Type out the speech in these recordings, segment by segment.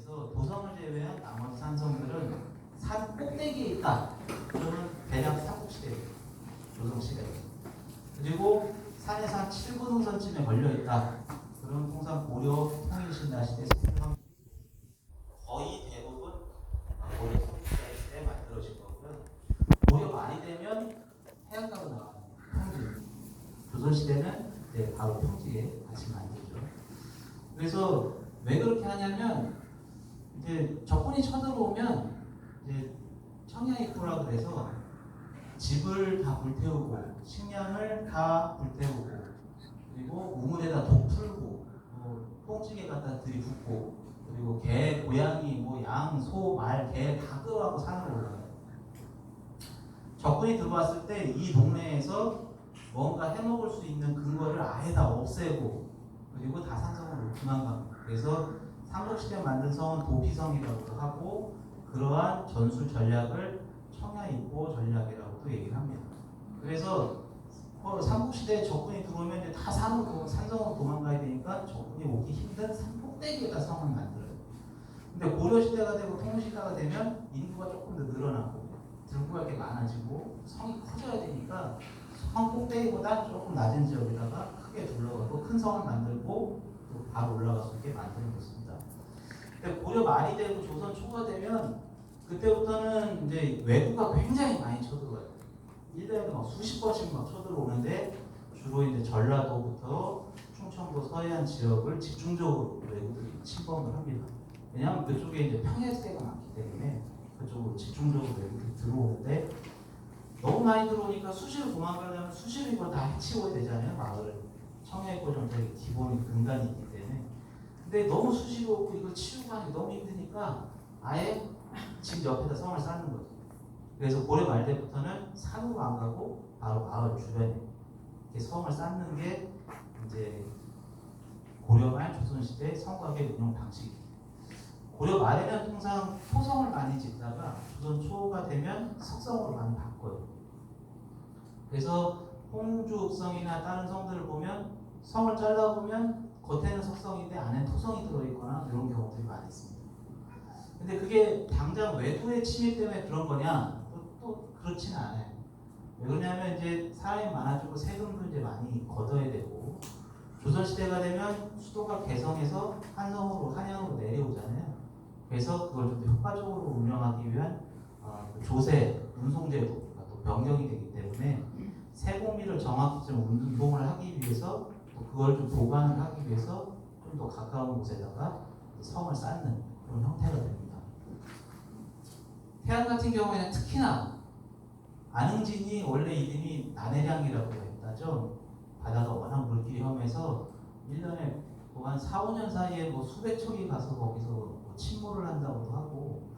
그래서 도성을 제외한 나머지 산성들은 산 꼭대기에 있다. 그러면 대략 삼국시대예요. 조성시대. 그리고 산에서 한 7분 후선쯤에 걸려있다. 그럼 통상 고려 통일신라 시대 거의 대부분 고려 통일시대 때 만들어진 거고요. 고려 말이 되면 해안가로 나가는 평지. 조선시대는 이제 바로 평지에 같이 만들죠. 그래서 왜 그렇게 하냐면 이제 적군이 쳐들어오면 이제 청야입구라 그래서 집을 다 불태우고 식량을 다 불태우고 그리고 우물에다 독 풀고 똥찌개 갖다 들이붓고 그리고 개, 고양이, 뭐 양, 소, 말, 개 다 끌어가고 산으로 올라가요. 적군이 들어왔을 때 이 동네에서 뭔가 해먹을 수 있는 근거를 아예 다 없애고 그리고 다 산성으로 도망갑니다. 그래서 삼국시대 만든 성은 도피성이라고도 하고 그러한 전술 전략을 청야입보 전략이라고도 얘기를 합니다. 그래서 삼국시대에 적군이 들어오면 이제 다 산성으로 도망가야 되니까 적군이 오기 힘든 산 꼭대기에다 성을 만들어요. 근데 고려시대가 되고 통일시대가 되면 인구가 조금 더 늘어나고 들고가 이렇게 많아지고 성이 커져야 되니까 성 꼭대기보다 조금 낮은 지역에다가 크게 둘러가고 큰 성을 만들고 또 바로 올라갈 수 있게 만드는 것입니다. 근데 고려 말이 되고 조선 초가 되면 그때부터는 이제 외구가 굉장히 많이 쳐들어와요. 1년에 막 수십 번씩 막 쳐들어오는데 주로 이제 전라도부터 충청도 서해안 지역을 집중적으로 외구들이 침범을 합니다. 왜냐하면 그쪽에 이제 평야지대가 많기 때문에 그쪽으로 집중적으로 외구들이 들어오는데 너무 많이 들어오니까 수시로 도망가려면 수시로 이걸 다 해치워야 되잖아요. 마을을. 청야입보 정책의 기본이 근간이 있기 때문에. 근데 너무 수시로 오고 이걸 치우고 하는 게 너무 힘드니까 아예 집 옆에다 성을 쌓는 거죠. 그래서 고려 말 때부터는 산으로 안 가고 바로 마을 주변에 이렇게 성을 쌓는 게 이제 고려 말 조선시대 성곽의 운영 방식이에요. 고려 말에는 통상 토성을 많이 짓다가 조선 초가 되면 석성으로 많이 바꿔요. 그래서 홍주읍성이나 다른 성들을 보면 성을 잘라보면 겉에는 석성인데 안에 토성이 들어있거나 이런 경우들이 많이 있습니다. 근데 그게 당장 외부의 침입 때문에 그런 거냐? 또 그렇지는 않아요. 왜 그러냐면 이제 사람이 많아지고 세금도 이제 많이 걷어야 되고 조선시대가 되면 수도가 개성에서 한성으로 한양으로 내려오잖아요. 그래서 그걸 좀 효과적으로 운영하기 위한 조세, 운송제도가 또 변경이 되기 때문에 세공비를 정확히 좀 운동을 하기 위해서 또 그걸 좀 보관을 하기 위해서 좀 더 가까운 곳에다가 성을 쌓는 그런 형태가 됩니다. 태안 같은 경우에는 특히나 안흥진이 원래 이름이 난해량이라고 했다죠. 바다가 워낙 물길이 험해서 1년에 뭐 한 4, 5년 사이에 뭐 수백 척이 가서 거기서 뭐 침몰을 한다고도 하고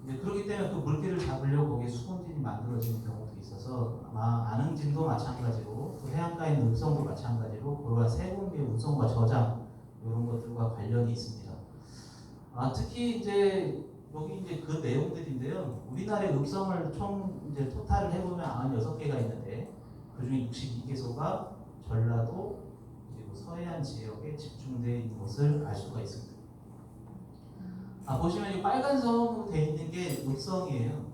이제 그렇기 때문에 그 물길을 잡으려고 거기에 수군진이 만들어지는 경우도 있어서 아마 안흥진도 마찬가지로 또 해안가에 있는 읍성도 마찬가지로 그러한 세공비의 운송과 저장 이런 것들과 관련이 있습니다. 특히 이제 여기 이제 그 내용들인데요. 우리나라의 읍성을 총 이제 토탈을 해보면 96개가 있는데 그중에 62개소가 전라도 그리고 서해안 지역에 집중되어 있는 것을 알 수가 있습니다. 보시면 이 빨간 선으로 되어 있는 게 읍성이에요.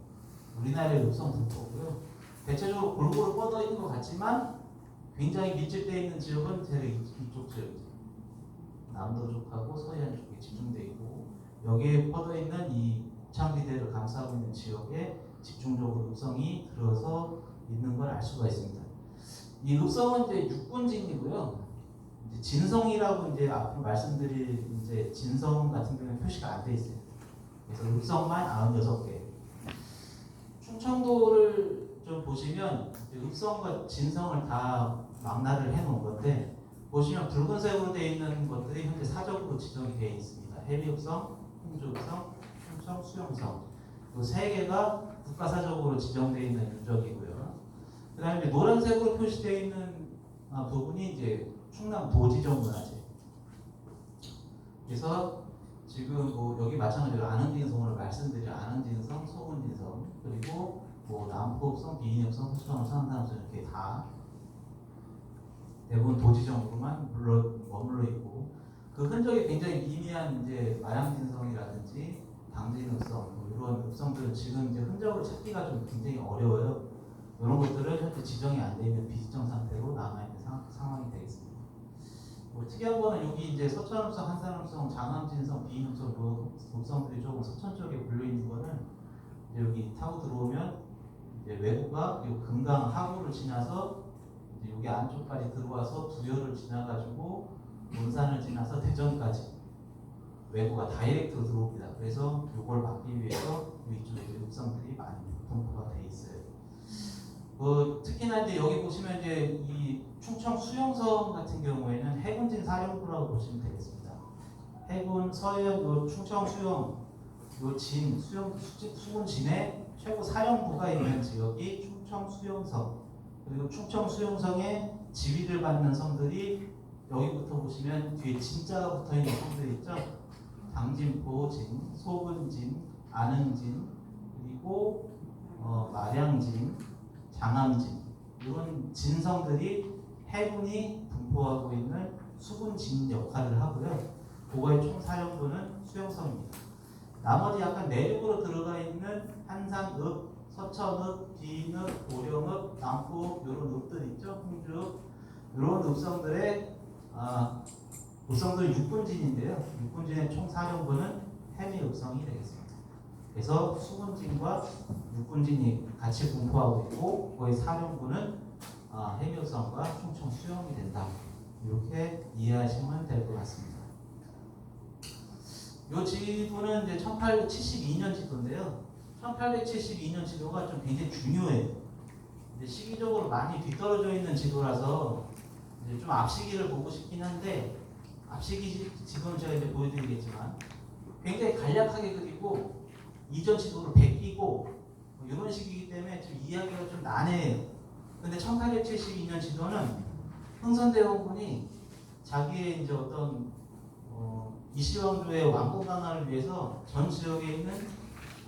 우리나라의 읍성 분포고요. 대체적으로 골고루 뻗어 있는 것 같지만 굉장히 밀집되어 있는 지역은 대략 이쪽 지역이죠. 남도 쪽하고 서해안 쪽에 집중되어 있고 여기에 뻗어 있는 이 창비대를 감싸고 있는 지역에 집중적으로 읍성이 들어서 있는 걸 알 수가 있습니다. 이 읍성은 이제 육군진이고요. 이제 진성이라고 이제 앞으로 말씀드릴 이제 진성 같은 경우는 표시가 안 돼 있어요. 그래서 읍성만 96개. 충청도를 좀 보시면 읍성과 진성을 다 망라를 해놓은 건데 보시면 붉은색으로 되어 있는 것들이 현재 사적으로 지정이 되어 있습니다. 해비읍성, 홍주읍성, 충청, 수영성. 이 세 개가 국가사적으로 지정되어 있는 유적이고요. 그 다음에 노란색으로 표시되어 있는 부분이 이제 충남 도지정문화재. 그래서 지금 뭐 여기 마찬가지로 안흥진성을 말씀드린 안흥진성, 소문진성 그리고 뭐 남포읍성, 비인읍성, 서초항, 상담성 이렇게 다 대부분 도지정으로만 머물러 있고 그 흔적이 굉장히 미미한 이제 마량진성이라든지 당진읍성 뭐 이런 읍성들은 지금 이제 흔적을 찾기가 좀 굉장히 어려워요. 이런 것들은 현재 지정이 안 되는 비지정 상태로 남아있는 상황이 되겠습니다. 뭐 특이한 거는 여기 이제 서천읍성, 한산읍성, 장암진성, 비인읍성 이런 읍성들이 조금 서천 쪽에 불려 있는 거는 이제 여기 타고 들어오면 이제 외부가 이 금강 하구를 지나서 이제 여기 안쪽까지 들어와서 부여를 지나가지고 논산을 지나서 대전까지 외부가 다이렉트로 들어옵니다. 그래서 이걸 막기 위해서 이쪽에 읍성들이 많이 분포가 돼 있어요. 특히나 이제 여기 보시면 이제 이 충청 수용성 같은 경우에는 해군진 사령부라고 보시면 되겠습니다. 해군 서해안 요 충청 수용 요 진 수군진의 최고 사령부가 있는 지역이 충청 수용성 그리고 충청 수용성의 지휘를 받는 성들이 여기부터 보시면 뒤에 진자가 붙어 있는 성들이 있죠. 당진포진, 소근진, 안흥진 그리고 마량진, 장암진 이런 진성들이 해군이 분포하고 있는 수군진 역할을 하고요. 그거의 총사령부는 수용성입니다. 나머지 약간 내륙으로 들어가 있는 한산읍, 서천읍, 비인읍, 보령읍, 남포읍 이런 읍들 있죠. 홍주읍 이런 읍성들의 읍성들은 육군진인데요. 육군진의 총사령부는 해미읍성이 되겠습니다. 그래서 수군진과 육군진이 같이 분포하고 있고 그의 사령부는 해미읍성과 충청 수용이 된다. 이렇게 이해하시면 될 것 같습니다. 이 지도는 이제 1872년 지도인데요. 1872년 지도가 좀 굉장히 중요해요. 근데 시기적으로 많이 뒤떨어져 있는 지도라서 이제 좀 앞시기를 보고 싶긴 한데 앞시기 지도는 제가 이제 보여드리겠지만 굉장히 간략하게 그리고 이전 지도로 베끼고 뭐 이런 식이기 때문에 좀 이해하기가 좀 난해해요. 근데 1872년 지도는 흥선대원군이 자기의 이제 어떤 이시왕조의 왕국 강화를 위해서 전 지역에 있는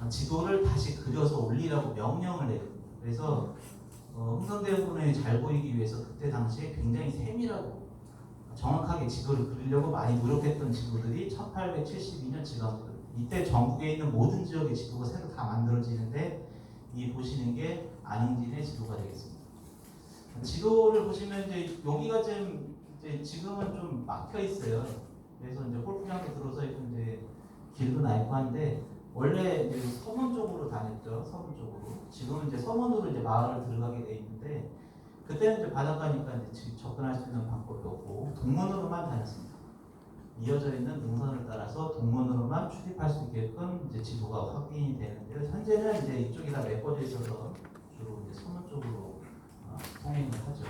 지도를 다시 그려서 올리라고 명령을 해요. 그래서 흥선대원군이 잘 보이기 위해서 그때 당시에 굉장히 세밀하고 정확하게 지도를 그리려고 많이 노력했던 지도들이 1872년 지도입니다. 이때 전국에 있는 모든 지역의 지도가 새로 다 만들어지는데 이 보시는 게 안흥진의 지도가 되겠습니다. 지도를 보시면 이제 여기가 이제 지금은 좀 막혀 있어요. 그래서 이제 골프장도 들어서 있고 이제 길도 나 있고 한데 원래 이제 서문 쪽으로 다녔죠. 서문 쪽으로. 지금은 이제 서문으로 이제 마을을 들어가게 돼 있는데 그때는 이제 바닷가니까 이제 접근할 수 있는 방법이 없고 동문으로만 다녔습니다. 이어져 있는 능선을 따라서 동문으로만 출입할 수 있게끔 이제 지도가 확인이 되는데요. 현재는 이제 이쪽이 다 메꿔져 있어서 주로 이제 서문 쪽으로 통행을 하죠.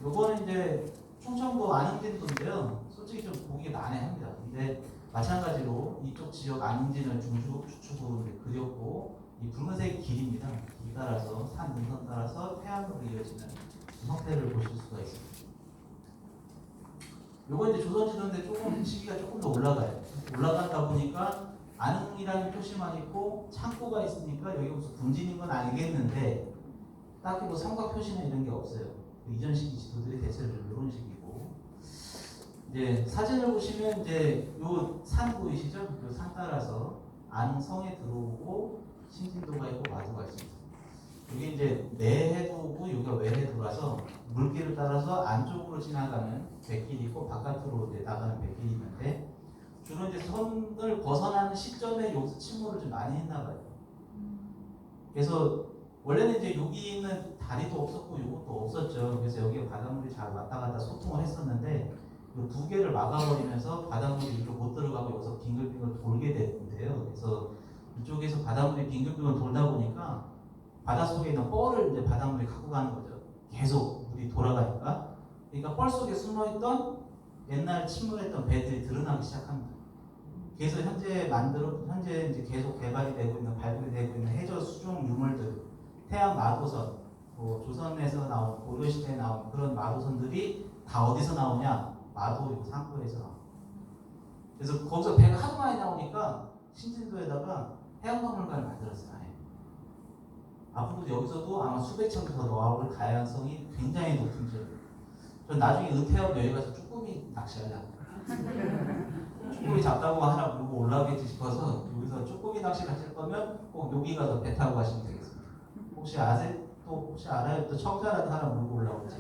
요거는 이제 충청도 안흥진도인데요. 솔직히 좀 보기가 난해합니다. 근데 마찬가지로 이쪽 지역 안흥진을 주축으로 그렸고 이 붉은색 길입니다. 길 따라서 산 능선 따라서 태안으로 이어지는 형태를 보실 수가 있습니다. 요거 이제 조선지도인데 조금 시기가 조금 더 올라가요. 올라가다 보니까 안흥이라는 표시만 있고 창고가 있으니까 여기 무슨 군진인 건 알겠는데 딱히 뭐 삼각 표시나 이런 게 없어요. 이전 시기 지도들이 대체로 이런 식이고 이제 사진을 보시면 이제 요 산 보이시죠? 요 산 따라서 안성에 들어오고 신진도가 있고 마도가 있습니다. 여기 이제 내해도고 여기가 외해도라서 물길을 따라서 안쪽으로 지나가는 백길이 있고 바깥으로 이제 나가는 백길이 있는데 주로 이제 선을 벗어나는 시점에 여기서 침몰을 좀 많이 했나 봐요. 그래서 원래는 이제 여기 있는 다리도 없었고 이것도 없었죠. 그래서 여기에 바닷물이 잘 왔다 갔다 소통을 했었는데 이 두 개를 막아버리면서 바닷물이 이리로 못 들어가고 여기서 빙글빙글 돌게 됐는데요. 그래서 이쪽에서 바닷물이 빙글빙글 돌다 보니까 바닷속에 있는 뻘을 이제 바닷물이 갖고 가는 거죠. 계속 물이 돌아가니까. 그러니까 뻘 속에 숨어있던 옛날 침몰했던 배들이 드러나기 시작합니다. 그래서 현재 이제 계속 개발이 되고 있는 발굴이 되고 있는 해저 수중 유물들, 태양 마도선, 조선에서 나온 고려시대에 나온 그런 마도선들이 다 어디서 나오냐? 마도 상포에서 나옵니다. 그래서 거기서 배가 하도 많이 나오니까 신진도에다가 해양박물관을 만들었어요. 앞으로도 여기서도 아마 수백 척이 더 나올 가능성이 굉장히 높은 지역이에요. 전 나중에 은퇴하고 여기 가서 쭈꾸미 낚시하려고. 쭈꾸미 잡다고 하나 물고 올라오겠지 싶어서 여기서 쭈꾸미 낚시 가실 거면 꼭 여기 가서 배 타고 가시면 되겠습니다. 혹시 아세요? 또 혹시 알아요? 또 청자라도 하나 물고 올라오지?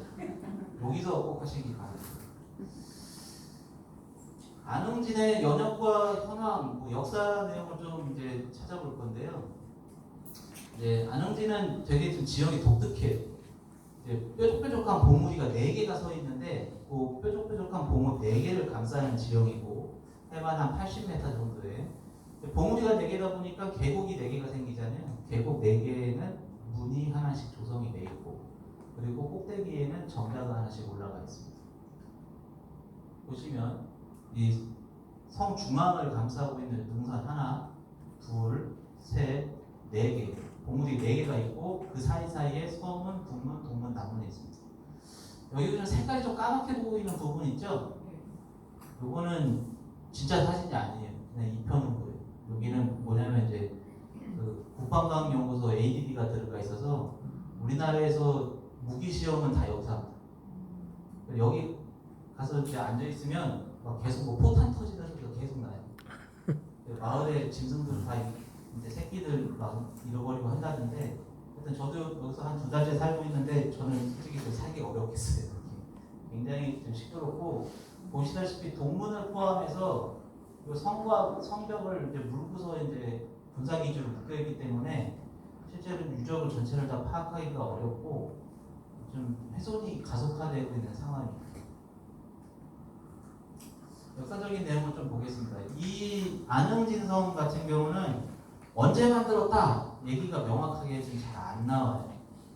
여기서 꼭 하시기 바랍니다. 안흥진의 연역과 현황, 뭐 역사 내용을 좀 이제 찾아볼 건데요. 이제 안흥진은 되게 좀 지형이 독특해요. 이제 뾰족뾰족한 봉우리가 4개가 서 있는데 그 뾰족뾰족한 봉우리 4개를 감싸는 지형이고 해만 한 80m 정도에 봉우리가 4개다 보니까 계곡이 4개가 생기잖아요. 계곡 4개에는 문이 하나씩 조성이 돼 있고 그리고 꼭대기에는 정자가 하나씩 올라가 있습니다. 보시면 이 성 중앙을 감싸고 있는 능선 하나, 둘, 셋, 4개 봉우리 4개가 있고 그 사이사이에 서문, 북문, 동문, 남문이 있습니다. 여기 좀 색깔이 좀 까맣게 보이는 부분 있죠? 요거는 진짜 사진이 아니에요. 그냥 입혀놓은 거예요. 여기는 뭐냐면 이제 그 국방과학연구소 ADD가 들어가 있어서 우리나라에서 무기 시험은 다 여기서 합니다. 여기 가서 이제 앉아 있으면 막 계속 뭐 포탄 터지는 소리가 계속 나요. 마을에 짐승들 다 이제 새끼들 막 잃어버리고 한다는데, 하여튼 저도 여기서 한 2달째 살고 있는데 저는 솔직히 좀 살기 어렵겠어요. 굉장히 좀 시끄럽고 보시다시피 동문을 포함해서 성과 성벽을 이제 물고서 이제 군사 기준을 묶여있기 때문에 실제로 유적을 전체를 다 파악하기가 어렵고 좀 훼손이 가속화되고 있는 상황입니다. 역사적인 내용을 좀 보겠습니다. 이 안흥진성 같은 경우는 언제 만들었다 얘기가 명확하게 지금 잘 안 나와요.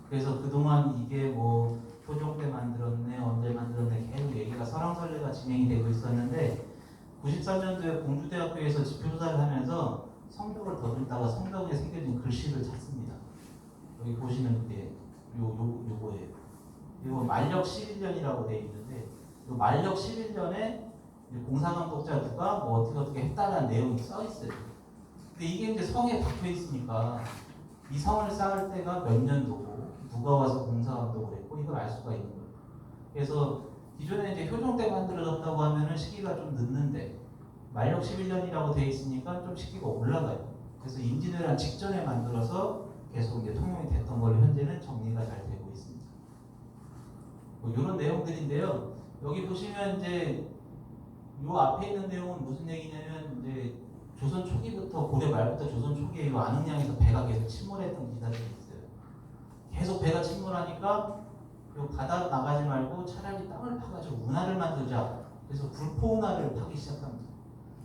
그래서 그동안 이게 뭐 소종 때 만들었네, 언제 만들었네 계속 얘기가 설왕설래가 진행이 되고 있었는데 93년도에 공주대학교에서 지표조사를 하면서 성벽을 더듬다가 성벽에 새겨진 글씨를 찾습니다. 여기 보시면 이게 요거예요. 이거 만력 11년이라고 되어 있는데 이 만력 11년에 공사감독자 누가 뭐 어떻게 했다라는 내용이 써 있어요. 근데 이게 이제 성에 박혀 있으니까 이 성을 쌓을 때가 몇 년도고 누가 와서 공사감독을 했고 이걸 알 수가 있는 거예요. 그래서 기존에 이제 효종 때 만들어졌다고 하면은 시기가 좀 늦는데 만력 11년이라고 되어 있으니까 좀 시기가 올라가요. 그래서 임진왜란 직전에 만들어서 계속 이제 통용이 됐던 걸로 현재는 정리가 잘 되고 있습니다. 뭐 이런 내용들인데요. 여기 보시면 이제 요 앞에 있는 내용은 무슨 얘기냐면 이제 조선 초기부터 고려 말부터 조선 초기에 이 안흥량에서 배가 계속 침몰했던 기사들이 있어요. 계속 배가 침몰하니까 요 바다로 나가지 말고 차라리 땅을 파가지고 운하를 만들자. 그래서 굴포운하를 파기 시작합니다.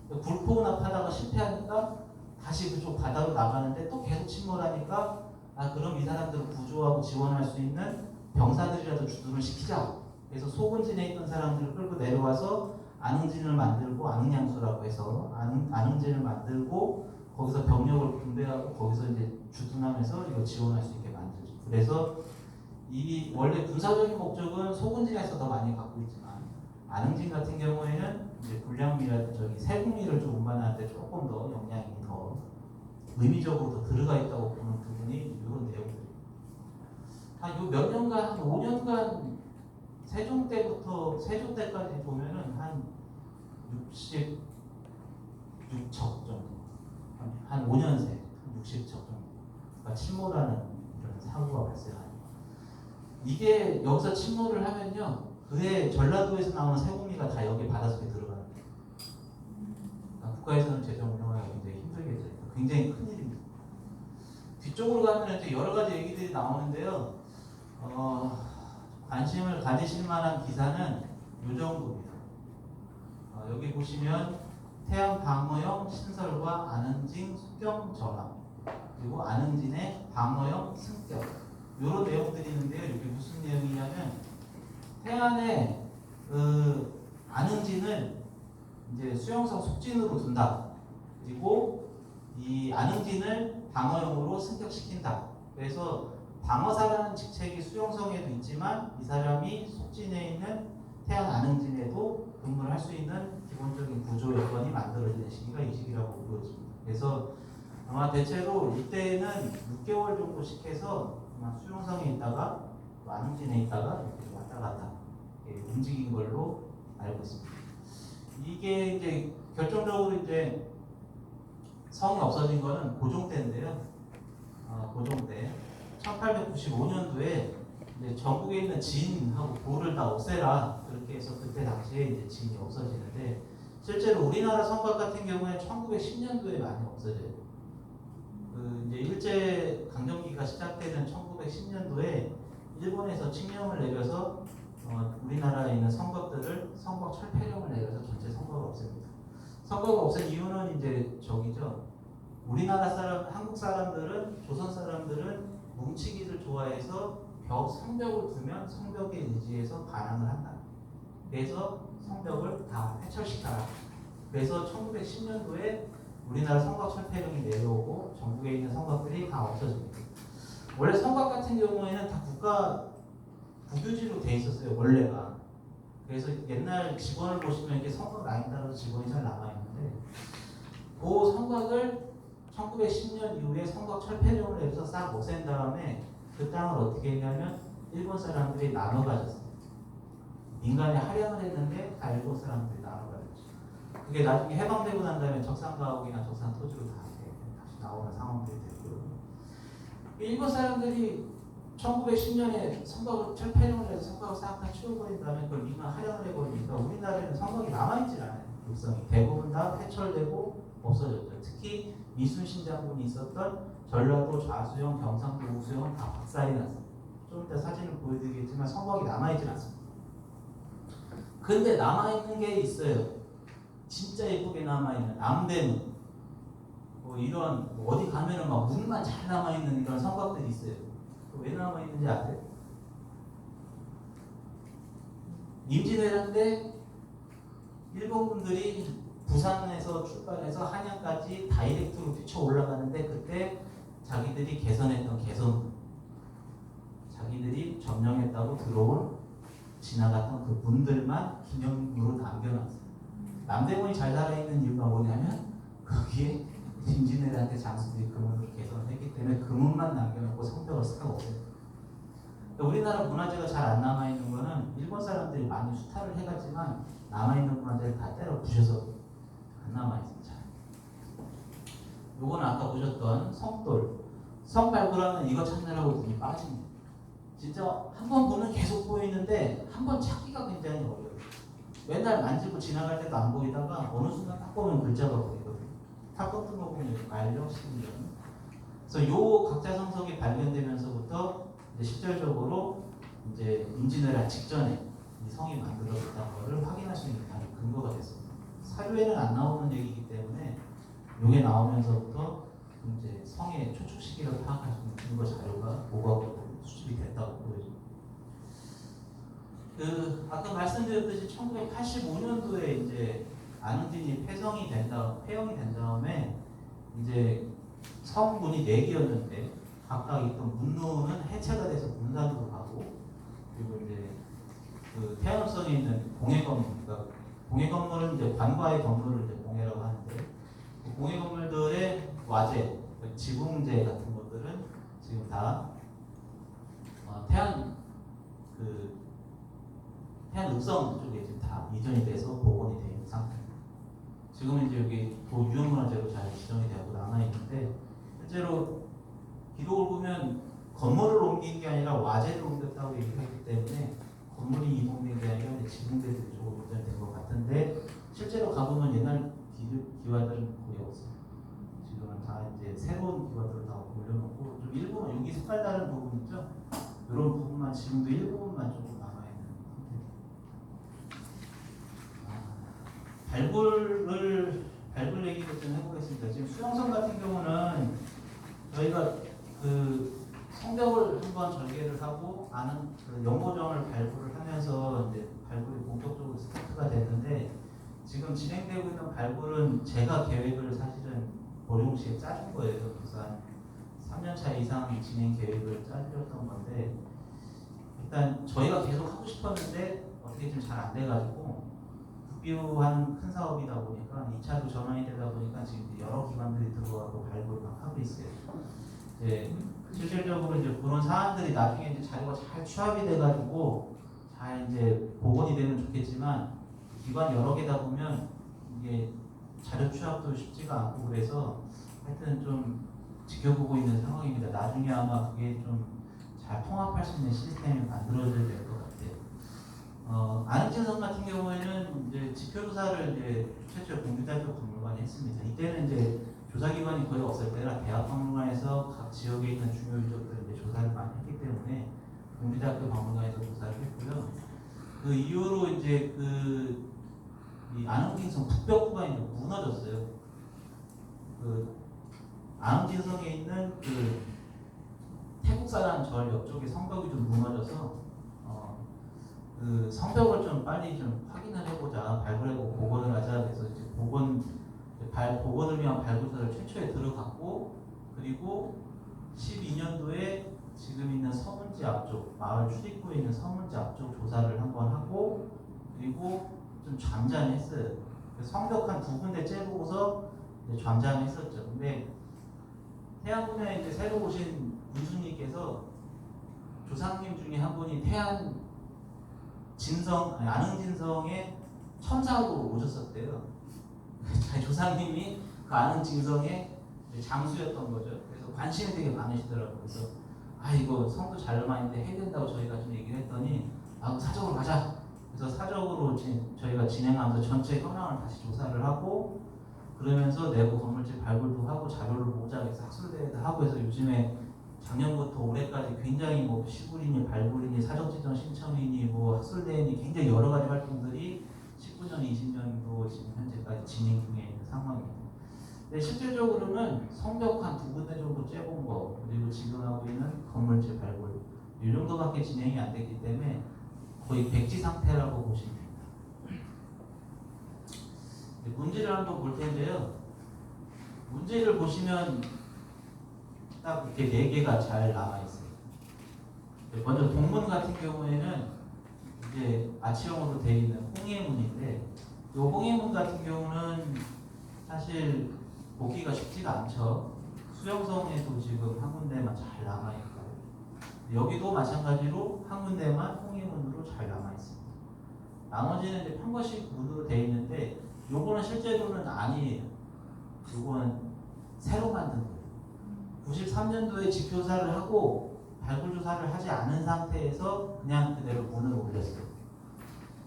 굴포운하 파다가 실패하니까 다시 그쪽 바다로 나가는데 또 계속 침몰하니까 그럼 이 사람들을 구조하고 지원할 수 있는 병사들이라도 주둔을 시키자. 그래서 소군진에 있던 사람들을 끌고 내려와서 안흥진을 만들고 안흥양수라고 해서 안흥진을 만들고 거기서 병력을 분배하고 거기서 이제 주둔하면서 이거 지원할 수 있게 만들죠. 그래서 이 원래 군사적인 목적은 소군진에서 더 많이 갖고 있지만 안흥진 같은 경우에는 이제 군량미라든지 세군미를 좀 운반하는데 조금 더 역량이 더 의미적으로 더 들어가 있다고 보는 부분이 이런 내용들입니다. 한 몇 년간 한 5년간 세종 때까지 보면은 한 66척 정도, 한 5년새 60척 정도가 침몰하는 이런 사고가 발생하는. 이게 여기서 침몰을 하면요, 그해 전라도에서 나오는 세공미가 다 여기 바닷속에 들어가는 거예요. 그러니까 국가에서는 재정 운영하기가 굉장히 힘들겠죠. 굉장히 큰 일입니다. 뒤쪽으로 가면 이제 여러 가지 얘기들이 나오는데요. 관심을 가지실 만한 기사는 이 정도입니다. 여기 보시면 태안 방어형 신설과 안흥진 수경 전함, 그리고 안흥진의 방어형 승격, 이런 내용들이 있는데요. 이게 무슨 내용이냐면 태안에 안흥진을 이제 수용성 속진으로 둔다. 그리고 이 안흥진을 방어형으로 승격시킨다. 그래서 방어사라는 직책이 수용성에도 있지만 이 사람이 속진에 있는 태안 안흥진에도 근무를 할 수 있는 기본적인 구조 여건이 만들어지는 시기가 이 시기라고 보여집니다. 그래서 아마 대체로 이때는 6개월 정도씩 해서 아마 수용성에 있다가 또 안흥진에 있다가 이렇게 왔다 갔다 움직인 걸로 알고 있습니다. 이게 이제 결정적으로 이제 성이 없어진 거는 고종 때인데요. 고종 때 1895년도에 이제 전국에 있는 진하고 고를 다 없애라 그렇게 해서 그때 당시에 이제 진이 없어지는데 실제로 우리나라 성곽 같은 경우에 1910년도에 많이 없어져요. 그 이제 일제 강점기가 시작되는 1910년도에 일본에서 칙령을 내려서 우리나라에 있는 성곽들을 성곽 철폐령을 내려서 전체 성곽을 없앱니다. 성곽을 없앤 이유는 이제 저기죠. 우리나라 사람, 한국 사람들은 조선 사람들은 뭉치기를 좋아해서 성벽을 두면 성벽에 의지해서 반항을 한다. 그래서 성벽을 다 회철시켜라. 그래서 1910년도에 우리나라 성곽 철폐령이 내려오고 전국에 있는 성곽들이 다 없어집니다. 원래 성곽 같은 경우에는 다 국유지로 돼 있었어요. 원래가. 그래서 옛날 직원을 보시면 이렇게 성곽 라인 따라서 직원이 잘 남아 있는데 그 성곽을 1910년 이후에 성곽 철폐령을 내려서 싹 없앤 다음에 그 땅을 어떻게 했냐면 일본 사람들이 나눠 가졌어요. 민간에 할양을 했는데 다 일본 사람들이 나눠 가졌죠. 그게 나중에 해방되고 난 다음에 적산가옥이나 적산토지로 다 다시 나오는 상황들이 됐고요. 일본 사람들이 1910년에 성곽을 철폐령을 해서 성곽을 싹 다 치워버린 다음에 그걸 민간 할양을 해버리니까 우리나라에는 성곽이 남아있질 않아요. 육성이 대부분 다 폐철되고 없어졌죠. 특히 이순신 장군이 있었던 전라도 좌수영, 경상도 우수영은 다 박살이 났어요. 좀 이따 사진을 보여드리겠지만 성곽이 남아있진 않습니다. 근데 남아있는 게 있어요. 진짜 예쁘게 남아있는 남대문 이런 어디 가면은 막 문만 잘 남아있는 이런 성곽들이 있어요. 왜 남아있는지 아세요? 임진왜란때 일본 군들이 부산에서 출발해서 한양까지 다이렉트로 뛰쳐 올라가는데 그때 자기들이 개선했던 개선 자기들이 점령했다고 들어온 지나갔던 그 문들만 기념으로 남겨놨어요. 남대문이 잘 살아있는 이유가 뭐냐면 거기에 임진왜란 때 장수들이 그 문을 개선을 했기 때문에 그 문만 남겨놓고 성벽을 싹 없애요. 우리나라 문화재가 잘 안 남아있는 거는 일본 사람들이 많이 수탈을 해갔지만 남아있는 문화재를 다 때려 부셔서 안 남아있습니다. 요거는 아까 보셨던 성돌 성 발굴하면 이거 찾느라고 눈이 빠집니다. 진짜 한 번 보면 계속 보이는데 한 번 찾기가 굉장히 어려워요. 맨날 만지고 지나갈 때도 안 보이다가 어느 순간 딱 보면 글자가 보이거든요. 탁 꺾은 거 보면 말려 시기전. 그래서 요 각자 성석이 발견되면서부터 이제 실질적으로 이제 임진왜란 직전에 이 성이 만들어졌다는 것을 확인할 수 있는 근거가 됐습니다. 사료에는 안 나오는 얘기이기 때문에 이게 나오면서부터 이제 성의 초축 시기를 파악할 수 있는 근거 자료가 보고하고 수집이 됐다고 보여집니다. 아까 말씀드렸듯이 1985년도에 이제 안흥진이 폐영이 된 다음에 이제 성문이 4개였는데 각각 있던 문루는 해체가 돼서 문산으로 가고 그리고 이제 그 태안읍성에 있는 공예 건물, 그러니까 공예 건물은 이제 관과의 건물을 이제 공예라고 하는데 그 공예 건물들의 와제, 지붕재 같은 것들은 지금 다 태안읍성 쪽에 지금 다 이전이 돼서 복원이 되어 있는 상태입니다. 지금은 이제 여기 도유형문화재로 잘 지정이 되고 남아 있는데 실제로 기록을 보면 건물을 옮긴 게 아니라 와제를 옮겼다고 얘기하기 때문에 건물이 이동된 게 아니라 지붕들이 조금 이전된 것 같은데 실제로 가보면 옛날 기와들은 거의 없어요. 지금은 다 이제 새로운 기와들을 다 올려놓고 좀 일부분 여기 색깔 다른 부분 있죠? 이런 부분만 지금도 일부분만 조금 남아있는 상태입니다. 발굴 얘기를 좀 해보겠습니다. 지금 수영성 같은 경우는 저희가 그 성벽을 한번 절개를 하고 아는 그 연고정을 발굴을 하면서 이제 발굴이 본격적으로 스타트가 됐는데 지금 진행되고 있는 발굴은 제가 계획을 사실은 보령시에 짜준 거예요. 그래서 한 3년차 이상 진행 계획을 짜드렸던 건데 일단 저희가 계속 하고 싶었는데 어떻게 좀 잘 안 돼가지고 국비유한 큰 사업이다 보니까 2차로 전환이 되다 보니까 지금 여러 기관들이 들어가고 발굴을 막 하고 있어요. 실질적으로 이제 그런 사안들이 나중에 이제 자료가 잘 취합이 돼가지고 잘 이제 복원이 되면 좋겠지만 기관 여러 개다 보면 이게 자료 취합도 쉽지가 않고 그래서 하여튼 좀 지켜보고 있는 상황입니다. 나중에 아마 그게 좀 잘 통합할 수 있는 시스템이 만들어져야 될 것 같아요. 안흥진성 같은 경우에는 이제 지표조사를 이제 최초에 공주대학교 박물관이 했습니다. 이때는 이제 조사기관이 거의 없을 때라 대학박물관에서 각 지역에 있는 중요 유적들을 이제 조사를 많이 했기 때문에 공주대학교 박물관에서 조사를 했고요. 그 이후로 이제 이 안흥진성 북벽구가 이제 무너졌어요. 그 안흥진성에 있는 그 태국사라는 절 옆쪽에 성벽이 좀 무너져서 그 성벽을 좀 빨리 좀 확인을 해보자, 발굴하고 복원을 하자. 그래서 이제 복원을 위한 발굴사를 최초에 들어갔고, 그리고 12년도에 지금 있는 서문지 앞쪽, 마을 출입구에 있는 서문지 앞쪽 조사를 한번 하고, 그리고 좀 잠잠했어요. 성벽 한 2군데 째보고서 이제 잠잠했었죠. 근데 태안군에 이제 새로 오신 군수님께서 조상님 중에 한 분이 안흥진성의 천사로 오셨었대요. 조상님이 그 안흥진성의 장수였던 거죠. 그래서 관심이 되게 많으시더라고요. 그래서 이거 성도 잘 남아있는데 해야 된다고 저희가 좀 얘기를 했더니 사적으로 가자. 그래서 사적으로 저희가 진행하면서 전체 현황을 다시 조사를 하고, 그러면서 내부 건물질 발굴도 하고 자료를 모자해서 학술대회도 하고 해서 요즘에 작년부터 올해까지 굉장히 뭐 시굴이니 발굴이니 사적지정 신청이니 뭐 학술대회니 굉장히 여러 가지 활동들이 19년, 20년도 지금 현재까지 진행 중에 있는 상황입니다. 근데 실질적으로는 성벽 한 2군데 정도 째본 거, 그리고 지금 하고 있는 건물질 발굴 이 정도밖에 진행이 안 됐기 때문에 거의 백지 상태라고 보시면 됩니다. 문제를 한번 볼 텐데요. 문제를 보시면 딱 이렇게 4개가 잘 남아있어요. 먼저 동문 같은 경우에는 이제 아치형으로 되어 있는 홍해문인데, 이 홍해문 같은 경우는 사실 보기가 쉽지가 않죠. 수영성에도 지금 한 군데만 잘 남아있고, 여기도 마찬가지로 한 군데만 홍해문으로 잘 남아있습니다. 나머지는 이제 편거식 문으로 되어 있는데, 요거는 실제로는 아니에요. 요거는 새로 만든 거예요. 93년도에 지표조사를 하고 발굴조사를 하지 않은 상태에서 그냥 그대로 문을 올렸어요.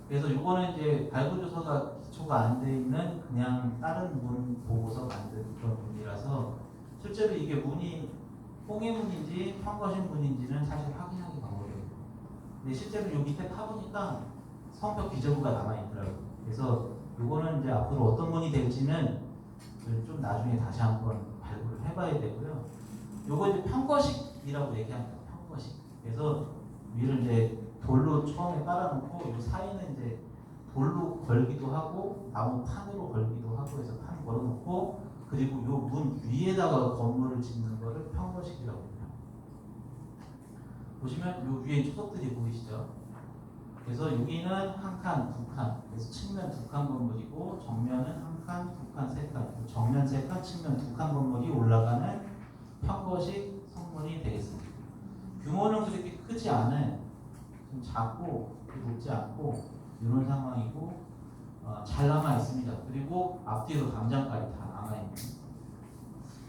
그래서 요거는 이제 발굴조사가 기초가 안 돼 있는 그냥 다른 문 보고서 만든 그런 문이라서 실제로 이게 문이 홍해문인지 편거식 문인지는 사실 확인하기가 어려워요. 근데 실제로 요 밑에 파보니까 성벽 기저부가 남아있더라고요. 그래서 요거는 이제 앞으로 어떤 문이 될지는 좀 나중에 다시 한번 발굴을 해봐야 되고요. 요거 이제 편거식이라고 얘기합니다. 편거식. 그래서 위를 이제 돌로 처음에 깔아놓고 요 사이는 이제 돌로 걸기도 하고 나무 판으로 걸기도 하고 해서 판 걸어놓고, 그리고 요 문 위에다가 건물을 짓는 거를 편거식이라고 합니다. 보시면 요 위에 초석들이 보이시죠? 그래서 여기는 한 칸, 2칸, 그래서 측면 2칸 건물이고 정면은 한 칸, 2칸, 3칸, 정면 3칸, 측면 2칸 건물이 올라가는 편거식 성문이 되겠습니다. 규모는 그렇게 크지 않은, 좀 작고 높지 않고 이런 상황이고 잘 남아 있습니다. 그리고 앞뒤로 담장까지 다 남아 있는.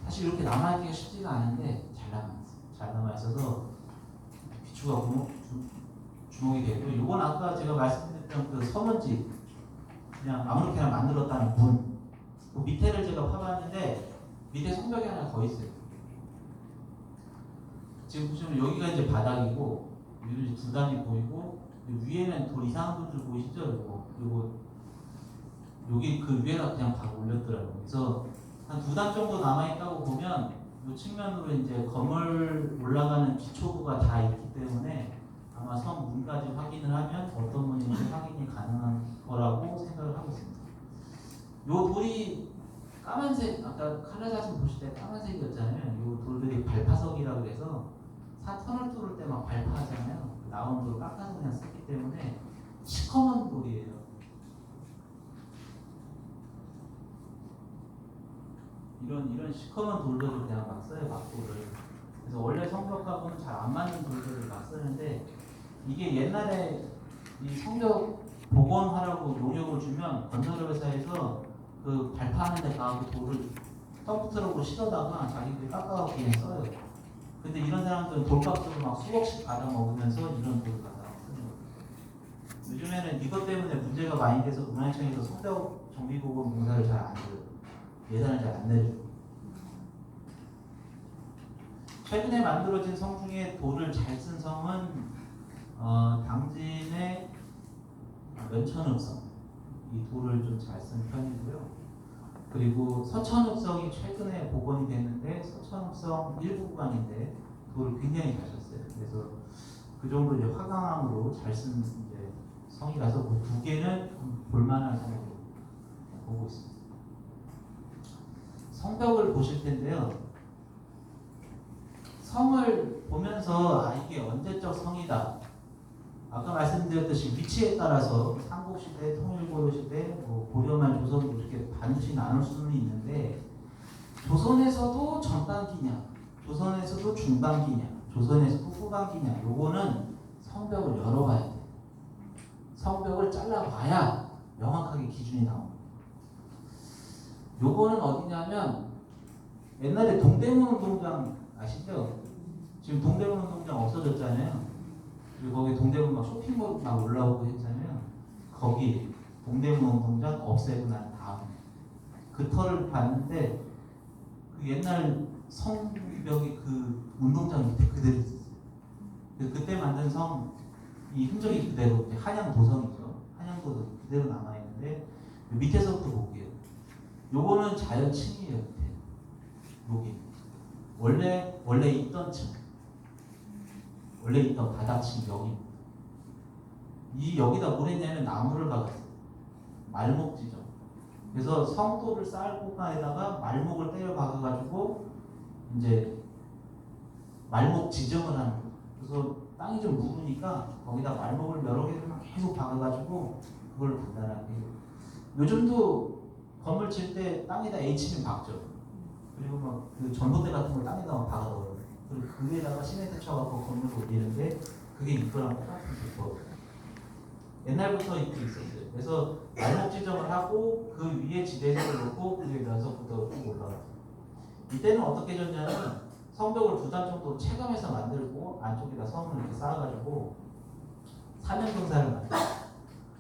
사실 이렇게 남아 있기가 쉽지가 않은데 잘 남아 있어요. 잘 남아 있어서 비추가 주목이 되고, 이건 아까 제가 말씀드렸던 그 서문지 그냥 아무렇게나 만들었다는 문, 그 밑에를 제가 파봤는데 밑에 성벽이 하나 더 있어요. 지금 보시면 여기가 이제 바닥이고 위로 이제 두 단이 보이고 위에는 돌 이상한 분들 보이시죠? 요거 여기 그 위에다 그냥 다 올렸더라고요. 그래서 한 2단 정도 남아있다고 보면 이 측면으로 이제 건물 올라가는 기초부가 다 있기 때문에 아마 성 문까지 확인을 하면 어떤 문인지 확인이 가능한 거라고 생각을 하고 있습니다. 요 돌이 까만색, 아까 칼라 사진 보실 때 까만색이었잖아요. 요 돌들이 발파석이라고 해서 터널 뚫을 때 막 발파하잖아요. 나온 돌 깎아서 그냥 썼기 때문에 시커먼 돌이에요. 이런 시커먼 돌들을 그냥 막 써요, 막돌을. 그래서 원래 성벽하고는 잘 안 맞는 돌들을 막 쓰는데, 이게 옛날에 이 성벽 복원하라고 용역을 주면 건설회사에서 그 발파하는 데 가고 돌을 덤프트럭으로 실어다가 자기들이 깎아갖고 그냥 써요. 근데 이런 사람들은 돌값으로 막 수억씩 받아 먹으면서 이런 돌을 갖다가 쓰는 거예요. 요즘에는 이것 때문에 문제가 많이 돼서 문화청에서 성벽 정비보건 공사를 잘 안 해요. 예산을 잘 안 내죠. 최근에 만들어진 성 중에 돌을 잘 쓴 성은 당진의 면천읍성, 이 돌을 좀 잘 쓴 편이고요. 그리고 서천읍성이 최근에 복원이 됐는데 서천읍성 일부 구간인데 돌을 굉장히 잘 썼어요. 그래서 그 정도 이제 화강암으로 잘 쓴 이제 성이라서 그 두 개는 볼만한 성으로 보고 있습니다. 성벽을 보실 텐데요. 성을 보면서 이게 언제적 성이다. 아까 말씀드렸듯이 위치에 따라서 삼국시대, 통일고려시대, 고려말, 조선도 이렇게 반드시 나눌 수는 있는데 조선에서도 전반기냐, 조선에서도 중반기냐, 조선에서도 후반기냐 요거는 성벽을 열어봐야 돼. 성벽을 잘라봐야 명확하게 기준이 나옵니다. 요거는 어디냐면 옛날에 동대문 운동장 아시죠? 지금 동대문 운동장 없어졌잖아요. 그리고 거기 동대문 막 쇼핑몰 막 올라오고 했잖아요. 거기 동대문 운동장 없애고 난 다음에 그 터를 봤는데 그 옛날 성벽이 그 운동장 밑에 그대로 있었어요. 그때 만든 성이 흔적이 그대로 한양도성이죠. 한양도성 그대로 남아있는데 밑에서부터 볼게요. 요거는 자연층이에요. 밑에 여기 원래 있던 층, 원래 있던 바닥층 여기입니다. 이 여기다 뭘 했냐면 나무를 박았어요. 말목지점. 그래서 성도를 쌓을 공간에다가 말목을 때려 박아가지고 이제 말목 지점을 하는 거예요. 그래서 땅이 좀 묵으니까 거기다 말목을 여러 개를 계속 박아가지고 그걸 단단하게 해요. 요즘도 건물 칠 때 땅에다 H면 박죠. 그리고 막 그 전봇대 같은 걸 땅에다 박아넣어요. 그리고 그 위에다가 시멘트 쳐갖고 건물을 올리는데 그게 이거랑 똑같은 기법이에요. 옛날부터 이렇게 있었어요. 그래서 말목 지정을 하고 그 위에 지대색을 놓고 그 위에 면석부터 쭉 올라가요. 이때는 어떻게 졌냐면 성벽을 2단 정도 체감해서 만들고 안쪽에다 성을 이렇게 쌓아가지고 사면경사를 만들어요.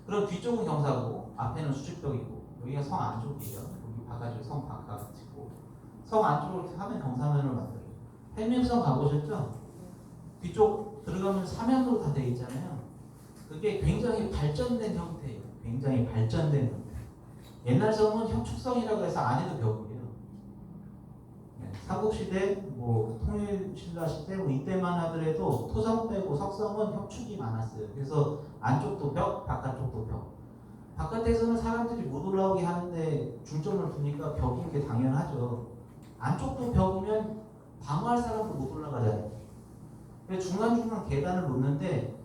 그럼 뒤쪽은 경사고 앞에는 수직벽이고 여기가 성 안쪽이에요. 여기 바가지고 성 바깥이고 성 안쪽으로 이렇게 하면 경사면을 만들어요. 해밀성 가보셨죠? 뒤쪽 들어가면 사면으로 다 되어 있잖아요. 그게 굉장히 발전된 형태예요. 굉장히 발전된 형태. 옛날 성은 협축성이라고 해서 안에도 벽이에요. 삼국시대, 통일신라시대 이때만 하더라도 토성 빼고 석성은 협축이 많았어요. 그래서 안쪽도 벽, 바깥쪽도 벽. 바깥에서는 사람들이 못 올라오게 하는데 중점을 두니까 벽인 게 당연하죠. 안쪽도 벽이면 방어할 사람도 못 올라가잖아요. 중간중간 계단을 놓는데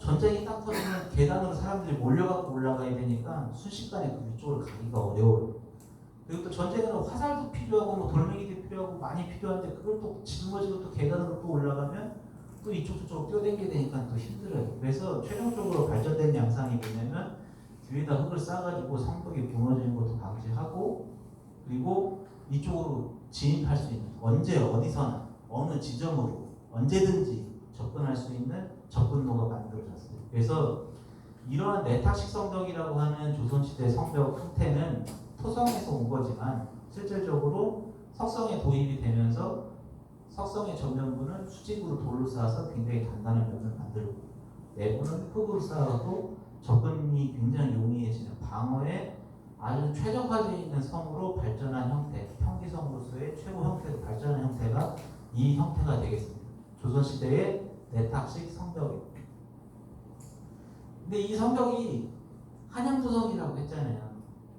전쟁이 딱 터지면 계단으로 사람들이 몰려갖고 올라가야 되니까 순식간에 그 위쪽을 가기가 어려워요. 그리고 또 전쟁에는 화살도 필요하고 돌멩이도 필요하고 많이 필요한데 그걸 또 짊어지고 또 계단으로 또 올라가면 또 이쪽 저쪽 뛰어댕겨야 되니까 또 힘들어요. 그래서 최종적으로 발전된 양상이 뭐냐면 뒤에다 흙을 싸가지고 성벽이 무너지는 것도 방지하고 그리고 이쪽으로 진입할 수 있는 언제 어디서나 어느 지점으로 언제든지 접근할 수 있는 접근로가 만들어졌어요. 그래서 이러한 내탁식 성벽이라고 하는 조선시대 성벽 형태는 토성에서 온 거지만 실질적으로 석성에 도입이 되면서 석성의 전면부는 수직으로 돌로 쌓아서 굉장히 단단한 면을 만들고 내부는 흙으로 쌓아도 접근이 굉장히 용이해지는 방어에 아주 최적화되어 있는 성으로 발전한 형태, 평기성으로서의 최고 형태로 발전한 형태가 이 형태가 되겠습니다. 조선시대의 내탁식 성벽입니다. 근데 이 성벽이 한양도성이라고 했잖아요.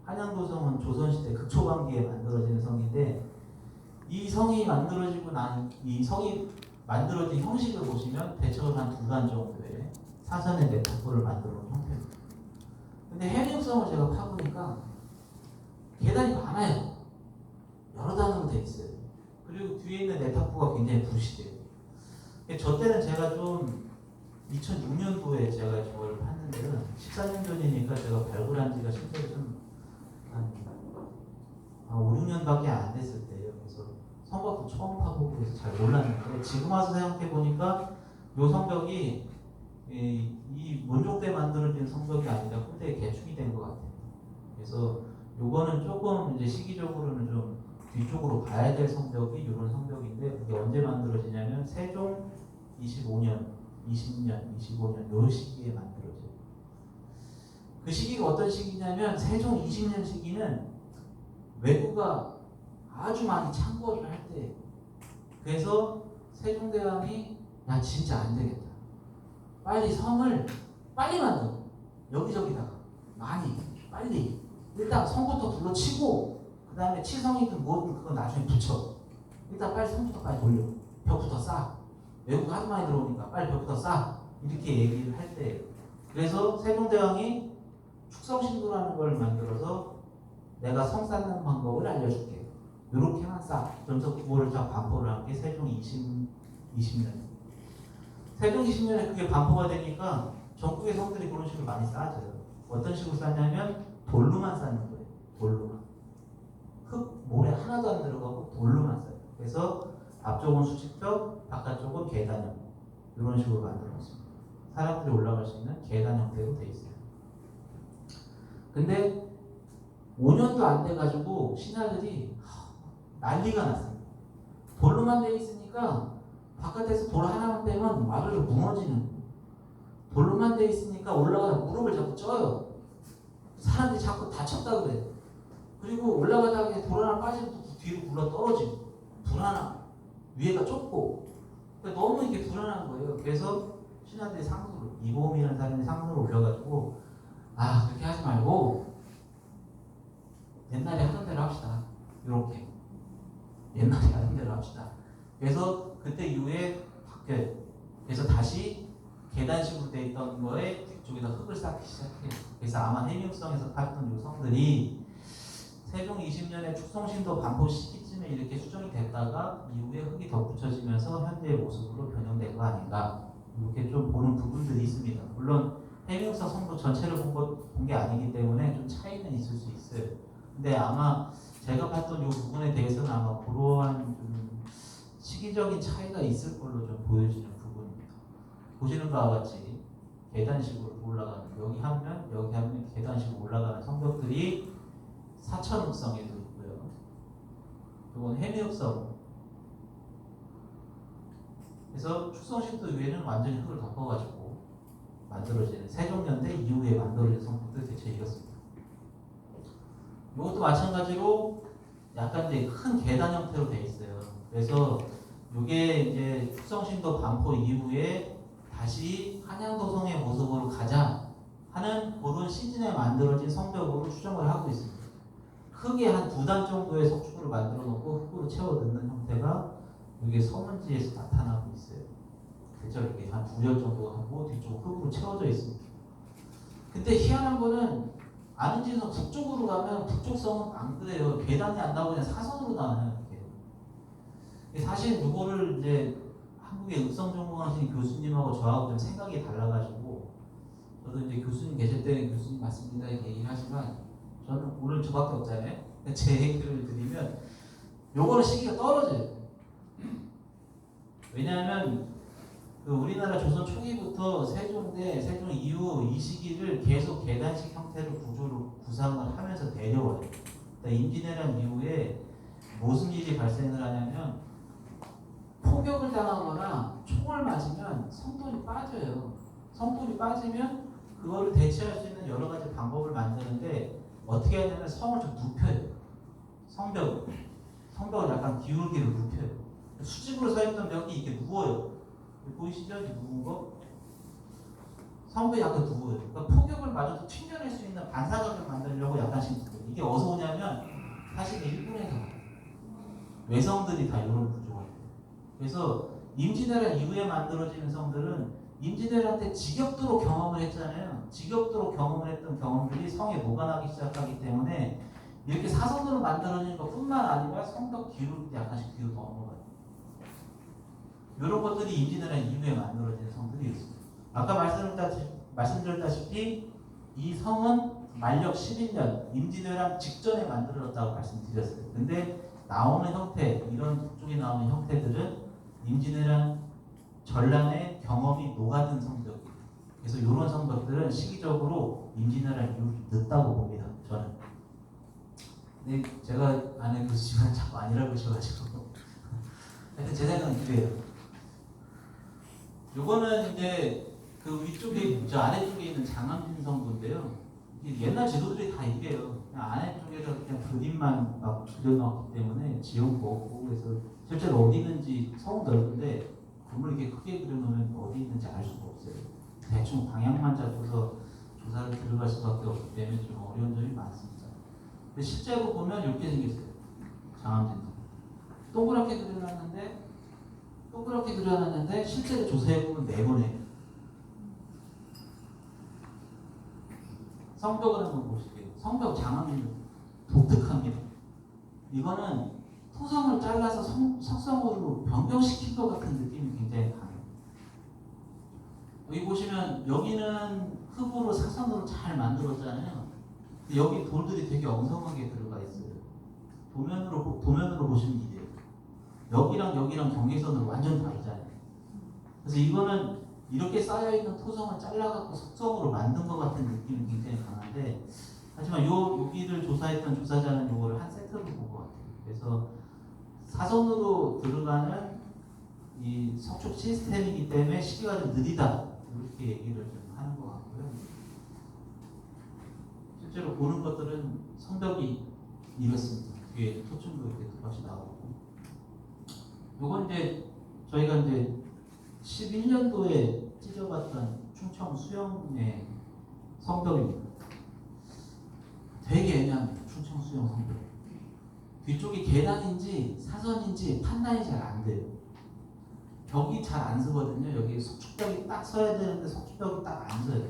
한양도성은 조선시대 극초반기에 만들어진 성인데 이 성이 만들어지고 난 이 성이 만들어진 형식을 보시면 대체로 한 2단 정도의 사선의 내탁부를 만들어 놓은 형태입니다. 근데 해림성을 제가 파보니까 계단이 많아요. 여러 단으로 되어 있어요. 그리고 뒤에 있는 내탁부가 굉장히 부실해요. 저 때는 제가 좀 2006년도에 제가 저걸 팠는데요. 14년 전이니까 제가 발굴한 지가 실제로 좀 한 한 5, 6년밖에 안 됐을 때예요. 그래서 성곽도 처음 파보고 그래서 잘 몰랐는데 지금 와서 생각해 보니까 요 성벽이 이 원종 때 만들어진 성벽이 아니라 후대에 개축이 된 것 같아요. 그래서 요거는 조금 이제 시기적으로는 좀 뒤쪽으로 가야 될 성벽이 이런 성벽인데 이게 언제 만들어지냐면 세종 25년, 20년, 25년 요 시기에 만들어져요. 그 시기가 어떤 시기냐면 세종 20년 시기는 왜구가 아주 많이 창궐을 할 때, 그래서 세종대왕이 야 진짜 안 되겠다. 빨리 성을 빨리 만들어. 여기저기다가 많이 빨리 일단 성부터 둘러치고 그 다음에 치성이든 뭐든 그거 나중에 붙여. 일단 빨리 성부터 빨리 돌려. 벽부터 쌓아. 외국가 하도 많이 들어오니까 빨리 벽부터 쌓아. 이렇게 얘기를 할 때, 그래서 세종대왕이 축성신도라는 걸 만들어서 내가 성 쌓는 방법을 알려줄게. 이렇게만 쌓아. 그러면서 그거를 다 반포를 한 게 세종 20년. 세종 20년에 그게 반포가 되니까 전국의 성들이 그런 식으로 많이 쌓아져요. 어떤 식으로 쌓냐면 돌로만 쌓는 거예요. 돌로만. 흙, 모래 하나도 안 들어가고 돌로만 쌓아요. 그래서 앞쪽은 수직벽, 바깥쪽은 계단형. 이런 식으로 만들어놨습니다. 사람들이 올라갈 수 있는 계단 형태로 돼 있어요. 근데 5년도 안 돼가지고 신하들이 난리가 났어요. 돌로만 돼 있으니까 바깥에서 돌 하나만 빼면 와르르 무너지는 거예요. 돌로만 돼 있으니까 올라가다 무릎을 자꾸 쪄요. 사람들이 자꾸 다쳤다 그래. 그리고 올라가다가 돌 하나 빠지면 또 뒤로 굴러 떨어지고 불안하고 위에가 좁고 너무 이게 불안한 거예요. 그래서 신하들이 상소를, 이보험이라는 사람이 상소를 올려가지고 그렇게 하지 말고 옛날에 하던 대로 합시다. 이렇게 옛날에 하던 대로 합시다. 그래서 그때 이후에 바뀌어요. 그래서 다시 계단식으로 돼 있던 거에 뒤쪽에다 흙을 쌓기 시작해요. 그래서 아마 해명성에서 팔던 이 성들이 세종 20년에 축성신도 반포 시기쯤에 이렇게 수정이 됐다가 이후에 흙이 덧붙여지면서 현재의 모습으로 변형된 거 아닌가, 이렇게 좀 보는 부분들이 있습니다. 물론 해명성 성도 전체를 본 게 아니기 때문에 좀 차이는 있을 수 있어요. 근데 아마 제가 봤던 이 부분에 대해서는 아마 그러한 좀 시기적인 차이가 있을 걸로 좀 보여지는 부분입니다. 보시는 바와 같이 계단식으로 올라가는, 여기 하면 계단식으로 올라가는 성벽들이 사천읍성에도 있고요. 이건 해미읍성. 그래서 축성신도 이후에는 완전히 흙을 덮어가지고 만들어지는 세종년대 이후에 만들어진 성벽들 대체 이렇습니다. 이것도 마찬가지로 약간 이제 큰 계단 형태로 되어 있어요. 그래서 이게 이제 축성신도 반포 이후에 다시 한양도성의 모습으로 가자 하는 그런 시즌에 만들어진 성벽으로 추정을 하고 있습니다. 크게 한 2단 정도의 석축을 만들어 놓고 흙으로 채워 넣는 형태가 이게 서문지에서 나타나고 있어요. 그죠? 이게 한 2열 정도 하고 뒤쪽 흙으로 채워져 있습니다. 근데 희한한 거는 아는지에서 북쪽으로 가면 북쪽성은 안 그래요. 계단이 안 나오고 그냥 사선으로 나와요. 사실 이거를 이제 한국의 읍성 전공하시는 교수님하고 저하고 좀 생각이 달라가지고, 저도 이제 교수님 계실 때는 교수님 맞습니다 이렇게 얘기를 하지만 저는 오늘 저밖에 없잖아요. 제 얘기를 드리면 요거는 시기가 떨어져요. 왜냐하면 우리나라 조선 초기부터 세종대, 세종 이후 이 시기를 계속 계단식 형태로 구상을 하면서 내려와요. 임진왜란 이후에 무슨 일이 발생을 하냐면 포격을 당하거나 총을 맞으면 성돌이 빠져요. 성돌이 빠지면 그거를 대체할 수 있는 여러 가지 방법을 만드는데 어떻게 하냐면 성을 좀 눕혀요. 성벽을 약간 기울기를 눕혀요. 수직으로 서 있던 벽이 이렇게 누워요. 보이시죠? 이 누운 거? 성벽이 약간 누워요. 그러니까 포격을 맞아도 튕겨낼 수 있는 반사각을 만들려고 약간씩 누워요. 이게 어디서 오냐면 사실 일본에서 외성들이 다 이런 구조가 돼요. 그래서 임진왜란 이후에 만들어지는 성들은 임진왜란 때 지겹도록 경험을 했잖아요. 지겹도록 경험을 했던 경험들이 성에 녹아나기 시작하기 때문에 이렇게 사선으로 만들어지는 것뿐만 아니라 성벽 뒤로 약간씩 뒤로 넘어가요. 이런 것들이 임진왜란 이후에 만들어진 성들이 있습니다. 아까 말씀드렸다시피 이 성은 만력 11년 임진왜란 직전에 만들어졌다고 말씀드렸어요. 근데 나오는 형태, 이런 쪽에 나오는 형태들은 임진왜란 전란의 경험이 녹아든 성벽이에요. 그래서 이런 성벽들은 시기적으로 임진왜란 이후로 늦다고 봅니다. 저는. 근데 제가 아는 교수님은 자꾸 아니라고 하셔가지고 하여튼 제 생각은 그래요. 요거는 이제 그 위쪽에, 저 아래쪽에 있는 장암진 성부인데요. 옛날 지도들이 다 이래요. 그냥 아래쪽에서 그냥 그림만 막 그려놨기 때문에 지은 거고, 그래서 실제로 어디 있는지 성은 넓은데 건물 이렇게 크게 그려놓으면 어디 있는지 알 수가 없어요. 대충 방향만 잡고서 조사를 들어갈 수밖에 없기 때문에 좀 어려운 점이 많습니다. 근데 실제로 보면 이렇게 생겼어요. 장암진 성. 동그랗게 그려놨는데 실제로 조사해보면 네모네요. 성벽을 한번 보실게요. 성벽 장암이 독특합니다. 이거는 토성을 잘라서 석성으로 변경시킨 것 같은 느낌이 굉장히 강해요. 여기 보시면 여기는 흙으로 사선으로 잘 만들었잖아요. 근데 여기 돌들이 되게 엉성하게 들어가 있어요. 도면으로 보시면 이래요. 여기랑 경계선으로 완전 다르잖아요. 그래서 이거는 이렇게 쌓여있는 토성을 잘라갖고 석성으로 만든 것 같은 느낌이 굉장히 강한데, 하지만 여기를 조사했던 조사자는 이거를 한 세트로 본 것 같아요. 그래서 사선으로 들어가는 이 석축 시스템이기 때문에 시기가 좀 느리다, 이렇게 얘기를 좀 하는 것 같고요. 실제로 보는 것들은 성벽이 이렇습니다. 뒤에 토층도 이렇게 똑같이 나오고. 요건 이제 저희가 이제 11년도에 찢어봤던 충청 수영의 성벽입니다. 되게 애매합니다. 충청 수영 성벽. 뒤쪽이 계단인지 사선인지 판단이 잘 안 돼요. 벽이 잘 안 서거든요. 여기 석축벽이 딱 서야 되는데 석축벽이 딱 안 서요.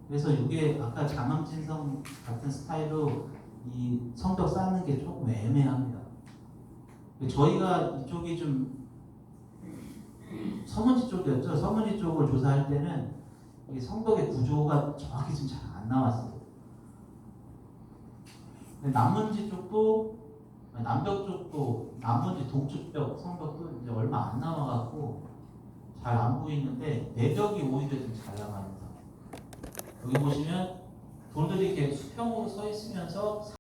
그래서 이게 아까 장암진성 같은 스타일로 이 성벽 쌓는 게 조금 애매합니다. 저희가 이쪽이 좀 서문지 쪽이었죠. 서문지 쪽을 조사할 때는 이 성벽의 구조가 정확히 좀 잘 안 나왔어요. 남문지 쪽도, 남벽 쪽도, 남문지 동쪽벽 성벽도 이제 얼마 안 남아갖고 잘 안 보이는데 내벽이 오히려 좀 잘 나갑니다. 여기 보시면 돌들이 이렇게 수평으로 서 있으면서